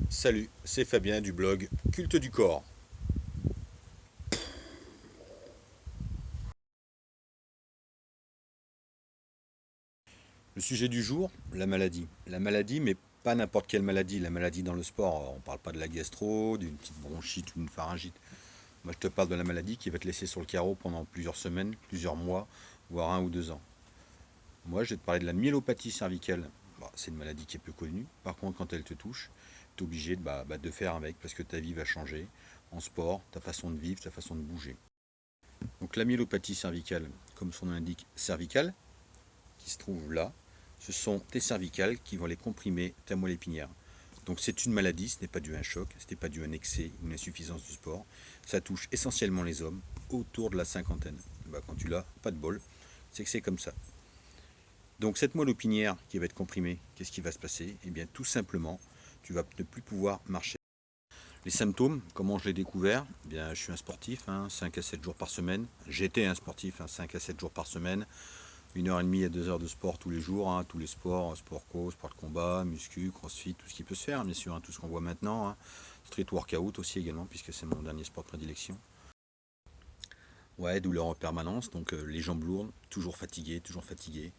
Salut, c'est Fabien du blog Culte du corps. Le sujet du jour, la maladie. La maladie, mais pas n'importe quelle maladie. La maladie dans le sport, on ne parle pas de la gastro, d'une petite bronchite ou d'une pharyngite. Moi, je te parle de la maladie qui va te laisser sur le carreau pendant plusieurs semaines, plusieurs mois, voire 1 ou 2 ans. Moi, je vais te parler de la myélopathie cervicale. Bon, c'est une maladie qui est peu connue. Par contre, quand elle te touche, tu es obligé de faire avec parce que ta vie va changer en sport, ta façon de vivre, ta façon de bouger. Donc la myélopathie cervicale, comme son nom l'indique, cervicale, qui se trouve là, ce sont tes cervicales qui vont les comprimer ta moelle épinière. Donc c'est une maladie, ce n'est pas dû à un choc, ce n'est pas dû à un excès ou une insuffisance du sport. Ça touche essentiellement les hommes autour de la cinquantaine. Quand tu l'as, pas de bol, c'est que c'est comme ça. Donc cette moelle épinière qui va être comprimée, qu'est-ce qui va se passer? Eh bien tout simplement, tu vas ne plus pouvoir marcher. Les symptômes, comment je l'ai découvert? Eh bien, je suis un sportif, 5 à 7 jours par semaine. J'étais un sportif, 5 à 7 jours par semaine. 1 heure et demie à 2 heures de sport tous les jours, tous les sports, sport co, sport de combat, muscu, crossfit, tout ce qui peut se faire, bien sûr, tout ce qu'on voit maintenant. Street workout aussi également, puisque c'est mon dernier sport de prédilection. Ouais, douleur en permanence, donc les jambes lourdes, toujours fatigué, toujours fatigué.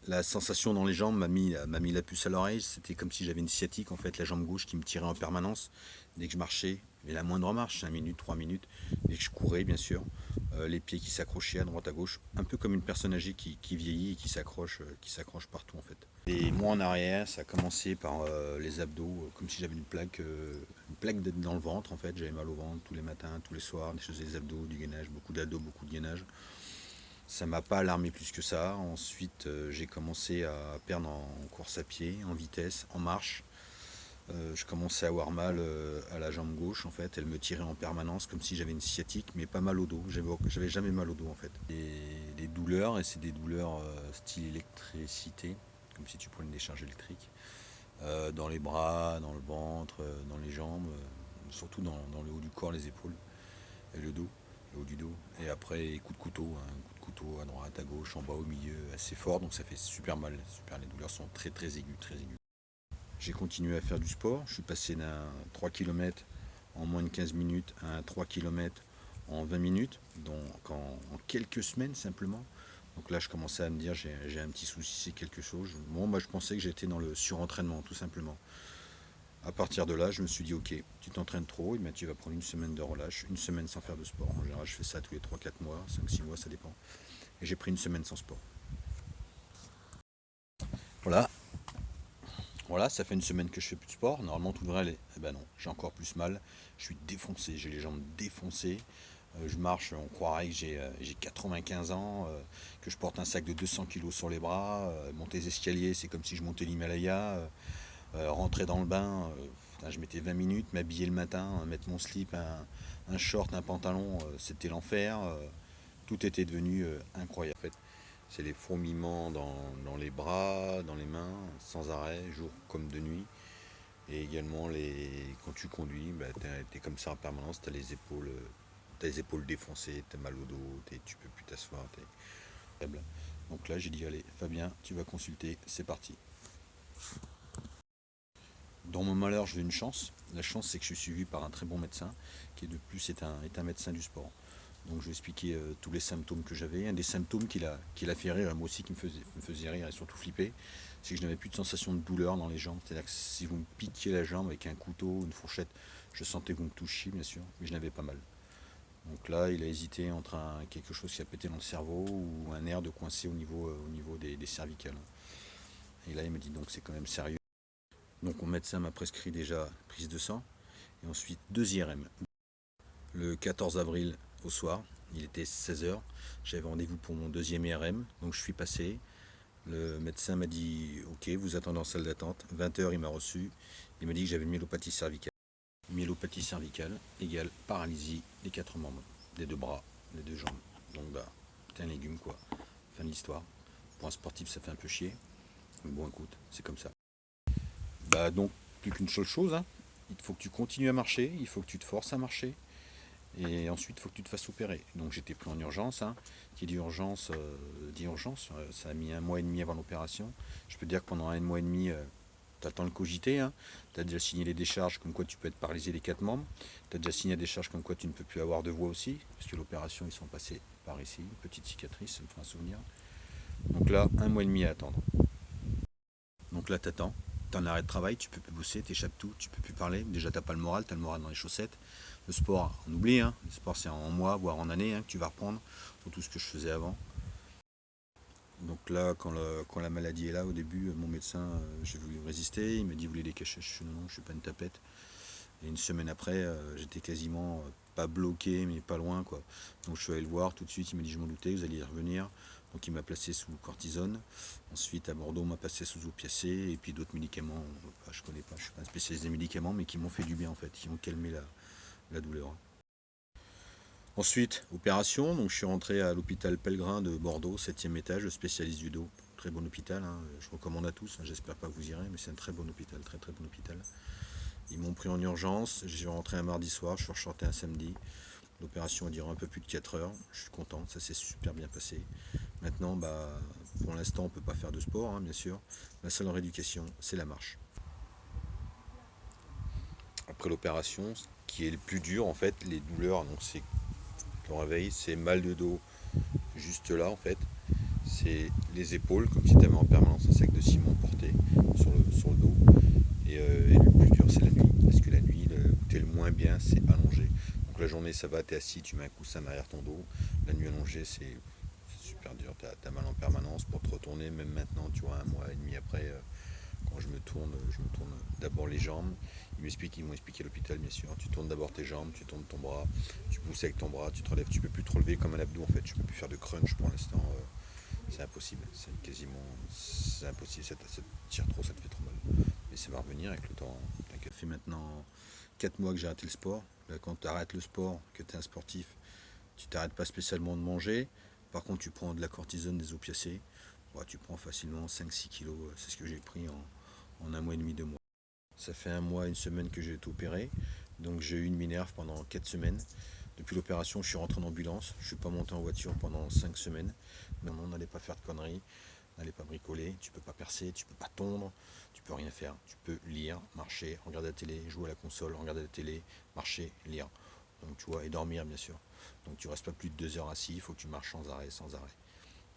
La sensation dans les jambes m'a mis la puce à l'oreille. C'était comme si j'avais une sciatique, en fait, la jambe gauche qui me tirait en permanence. Dès que je marchais, mais la moindre marche, 5 minutes, 3 minutes, dès que je courais, bien sûr, les pieds qui s'accrochaient à droite, à gauche, un peu comme une personne âgée qui vieillit et qui s'accroche partout, en fait. Et moi en arrière, ça a commencé par les abdos, comme si j'avais une plaque dans le ventre, en fait. J'avais mal au ventre tous les matins, tous les soirs, je faisais des abdos, du gainage, beaucoup d'abdos, beaucoup de gainage. Ça m'a pas alarmé plus que ça. Ensuite, j'ai commencé à perdre en course à pied, en vitesse, en marche. Je commençais à avoir mal à la jambe gauche en fait. Elle me tirait en permanence comme si j'avais une sciatique, mais pas mal au dos. J'avais jamais mal au dos en fait. Des douleurs, et c'est des douleurs style électricité, comme si tu prenais une décharge électrique. Dans les bras, dans le ventre, dans les jambes, surtout dans le haut du corps, les épaules et le haut du dos. Et après, coup de couteau, coup de couteau à droite, à gauche, en bas, au milieu, assez fort, donc ça fait super mal. Super, les douleurs sont très très aiguës, très aiguës. J'ai continué à faire du sport. Je suis passé d'un 3 km en moins de 15 minutes à un 3 km en 20 minutes, donc en quelques semaines simplement. Donc là, je commençais à me dire, j'ai un petit souci, c'est quelque chose. Bon, moi, je pensais que j'étais dans le surentraînement, tout simplement. À partir de là, je me suis dit, ok, tu t'entraînes trop, et bien tu vas prendre une semaine de relâche, une semaine sans faire de sport. En général, je fais ça tous les 3 4 mois, 5 6 mois, ça dépend. Et j'ai pris une semaine sans sport. Voilà, voilà, ça fait une semaine que je fais plus de sport. Normalement, tout devrait aller. Eh ben non, j'ai encore plus mal. Je suis défoncé, j'ai les jambes défoncées. Je marche, on croirait que j'ai 95 ans, que je porte un sac de 200 kilos sur les bras. Monter les escaliers, c'est comme si je montais l'Himalaya. Rentrer dans le bain, je mettais 20 minutes. M'habiller le matin, mettre mon slip, un short, un pantalon, c'était l'enfer. Tout était devenu incroyable. En fait, c'est les fourmillements dans les bras, dans les mains, sans arrêt, jour comme de nuit. Et également, quand tu conduis, t'es comme ça en permanence, t'as les épaules défoncées, t'as mal au dos, tu peux plus t'asseoir, t'es faible. Donc là, j'ai dit, allez, Fabien, tu vas consulter, c'est parti. Dans mon malheur, j'ai eu une chance. La chance, c'est que je suis suivi par un très bon médecin, qui de plus est un médecin du sport. Donc je lui ai expliqué tous les symptômes que j'avais. Un des symptômes qui l'a fait rire, et moi aussi qui me faisait rire et surtout flipper, c'est que je n'avais plus de sensation de douleur dans les jambes. C'est-à-dire que si vous me piquiez la jambe avec un couteau, une fourchette, je sentais que vous me touchiez, bien sûr, mais je n'avais pas mal. Donc là, il a hésité entre quelque chose qui a pété dans le cerveau ou un nerf de coincé au niveau des cervicales. Et là, il m'a dit donc c'est quand même sérieux. Donc mon médecin m'a prescrit déjà prise de sang et ensuite 2 IRM. Le 14 avril au soir, il était 16 h. J'avais rendez-vous pour mon deuxième IRM, donc je suis passé. Le médecin m'a dit ok, vous attendez en salle d'attente. 20 h, il m'a reçu. Il m'a dit que j'avais une myélopathie cervicale. Myélopathie cervicale égale paralysie des 4 membres, des 2 bras, des 2 jambes. Donc t'es un légume quoi. Fin de l'histoire. Pour un sportif, ça fait un peu chier. Mais bon, écoute, c'est comme ça. Donc, plus qu'une seule chose, il faut que tu continues à marcher, il faut que tu te forces à marcher, et ensuite il faut que tu te fasses opérer. Donc j'étais pris en urgence, qui dit urgence, ça a mis 1 mois et demi avant l'opération. Je peux te dire que pendant 1 mois et demi, tu as le temps de cogiter, hein. Tu as déjà signé les décharges comme quoi tu peux être paralysé les 4 membres. Tu as déjà signé des décharges comme quoi tu ne peux plus avoir de voix aussi, parce que l'opération, ils sont passés par ici, une petite cicatrice, ça me fait un souvenir. Donc là, 1 mois et demi à attendre. Donc là, t'attends, t'es en arrêt de travail, tu peux plus bosser, t'échappes tout, tu peux plus parler. Déjà, t'as pas le moral, t'as le moral dans les chaussettes. Le sport, on oublie, hein. Le sport, c'est en mois, voire en année, hein, que tu vas reprendre, pour tout ce que je faisais avant. Donc là, quand la maladie est là, au début, mon médecin, j'ai voulu résister. Il m'a dit, vous voulez des cachets? Je suis non, non, je suis pas une tapette. Et une semaine après, j'étais quasiment pas bloqué, mais pas loin, quoi. Donc je suis allé le voir tout de suite. Il m'a dit, je m'en doutais, vous alliez y revenir. Donc il m'a placé sous cortisone. Ensuite, à Bordeaux, on m'a passé sous opiacé. Et puis d'autres médicaments, je connais pas, je suis pas un spécialiste des médicaments, mais qui m'ont fait du bien, en fait, qui ont calmé la douleur. Ensuite, opération, donc je suis rentré à l'hôpital Pellegrin de Bordeaux, 7e étage, spécialiste du dos. Très bon hôpital, hein. Je recommande à tous, hein. J'espère pas que vous irez, mais c'est un très bon hôpital, très très bon hôpital. Ils m'ont pris en urgence, j'ai rentré un mardi soir, je suis ressorti un samedi. L'opération a duré un peu plus de 4 heures, je suis content, ça s'est super bien passé. Maintenant, pour l'instant, on ne peut pas faire de sport, hein, bien sûr. La seule rééducation, c'est la marche. Après l'opération, ce qui est le plus dur, en fait, les douleurs, donc c'est le réveil, c'est mal de dos, juste là, en fait. C'est les épaules, comme si tu avais en permanence un sac de ciment porté sur le dos. Et le plus dur, c'est la nuit. Parce que la nuit, où tu es le moins bien, c'est allongé. Donc la journée, ça va, tu es assis, tu mets un coussin derrière ton dos. La nuit allongée, c'est super dur. Tu as mal en permanence pour te retourner. Même maintenant, tu vois, 1 mois et demi après, quand je me tourne d'abord les jambes. Ils m'ont expliqué à l'hôpital, bien sûr. Tu tournes d'abord tes jambes, tu tournes ton bras, tu pousses avec ton bras, tu te relèves. Tu peux plus te relever comme un abdo, en fait. Tu peux plus faire de crunch pour l'instant. C'est impossible, c'est impossible, ça te tire trop, ça te fait trop mal. Mais ça va revenir avec le temps. Ça fait maintenant 4 mois que j'ai arrêté le sport. Là, quand tu arrêtes le sport, que tu es un sportif, tu t'arrêtes pas spécialement de manger. Par contre, tu prends de la cortisone, des opiacés. Ouais, tu prends facilement 5-6 kilos, c'est ce que j'ai pris en 1 mois et demi, 2 mois. Ça fait 1 mois, une semaine que j'ai été opéré. Donc j'ai eu une minerve pendant 4 semaines. Depuis l'opération, je suis rentré en ambulance. Je ne suis pas monté en voiture pendant 5 semaines. Non, non, n'allez pas faire de conneries. N'allez pas bricoler. Tu peux pas percer, tu peux pas tondre. Tu peux rien faire. Tu peux lire, marcher, regarder la télé, jouer à la console, regarder la télé, marcher, lire. Donc tu vois, et dormir bien sûr. Donc tu restes pas plus de 2 heures assis. Il faut que tu marches sans arrêt, sans arrêt.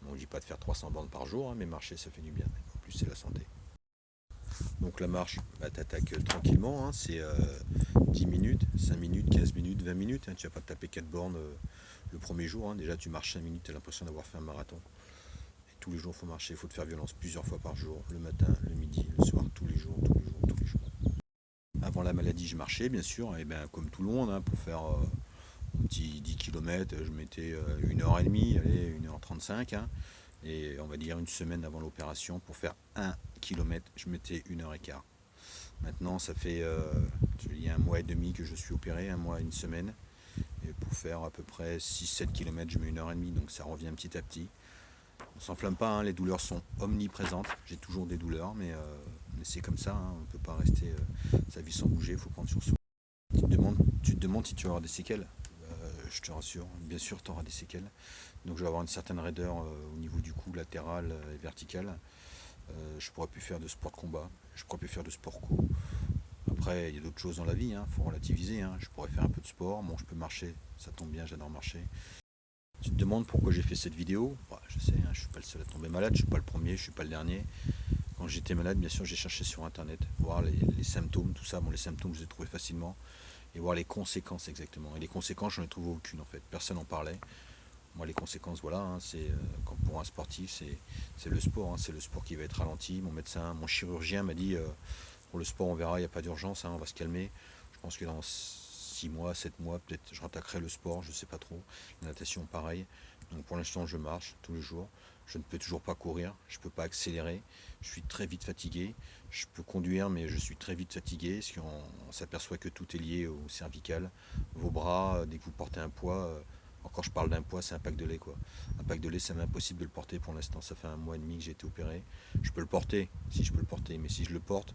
Bon, on ne dit pas de faire 300 bornes par jour, hein, mais marcher, ça fait du bien. En plus, c'est la santé. Donc la marche, t'attaques tranquillement, hein, c'est 10 minutes, 5 minutes, 15 minutes, 20 minutes. Hein, tu vas pas te taper 4 bornes le premier jour. Hein. Déjà, tu marches 5 minutes, tu as l'impression d'avoir fait un marathon. Et tous les jours, il faut marcher, il faut te faire violence plusieurs fois par jour, le matin, le midi, le soir, tous les jours, tous les jours, tous les jours. Avant la maladie, je marchais, bien sûr, et bien comme tout le monde, hein, pour faire mon petit 10 km, je mettais 1 h 30, allez, 1 h 35. Hein, et on va dire une semaine avant l'opération, pour faire 1 km, je mettais 1 h 15. Maintenant, ça fait il y a 1 mois et demi que je suis opéré, 1 mois et une semaine. Et pour faire à peu près 6-7 km, je mets 1 h 30, donc ça revient petit à petit. On s'enflamme pas, hein, les douleurs sont omniprésentes. J'ai toujours des douleurs, mais c'est comme ça, hein, on ne peut pas rester sa vie sans bouger, il faut prendre sur soi. Tu te demandes si tu vas avoir des séquelles. Je te rassure, bien sûr tu auras des séquelles. Donc je vais avoir une certaine raideur au niveau du cou latéral et vertical. Je pourrais plus faire de sport de combat, je pourrais plus faire de sport co. Après, il y a d'autres choses dans la vie, il faut relativiser. Hein. Je pourrais faire un peu de sport, bon, je peux marcher, ça tombe bien, j'adore marcher. Tu te demandes pourquoi j'ai fait cette vidéo. Bah, je sais, hein, je suis pas le seul à tomber malade, je suis pas le premier, je suis pas le dernier. Quand j'étais malade, bien sûr, j'ai cherché sur internet, voir les symptômes, tout ça. Bon, les symptômes, je les ai trouvés facilement. Et voir les conséquences exactement. Et les conséquences, j'en ai trouvé aucune en fait. Personne n'en parlait. Moi, les conséquences, voilà, hein, c'est comme pour un sportif, c'est le sport. Hein, c'est le sport qui va être ralenti. Mon médecin, mon chirurgien m'a dit pour le sport, on verra, il n'y a pas d'urgence, hein, on va se calmer. Je pense que dans 6 mois, 7 mois, peut-être je rattaquerai le sport, je ne sais pas trop. La natation, pareil. Donc pour l'instant, je marche tous les jours. Je ne peux toujours pas courir, je ne peux pas accélérer. Je suis très vite fatigué. Je peux conduire, mais je suis très vite fatigué, parce qu'on s'aperçoit que tout est lié au cervical. Vos bras, dès que vous portez un poids, encore je parle d'un poids, c'est un pack de lait quoi. Un pack de lait, ça m'est impossible de le porter pour l'instant. Ça fait 1 mois et demi que j'ai été opéré. Je peux le porter, si je peux le porter, mais si je le porte,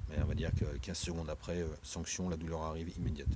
mais on va dire que 15 secondes après, sanction, la douleur arrive immédiate.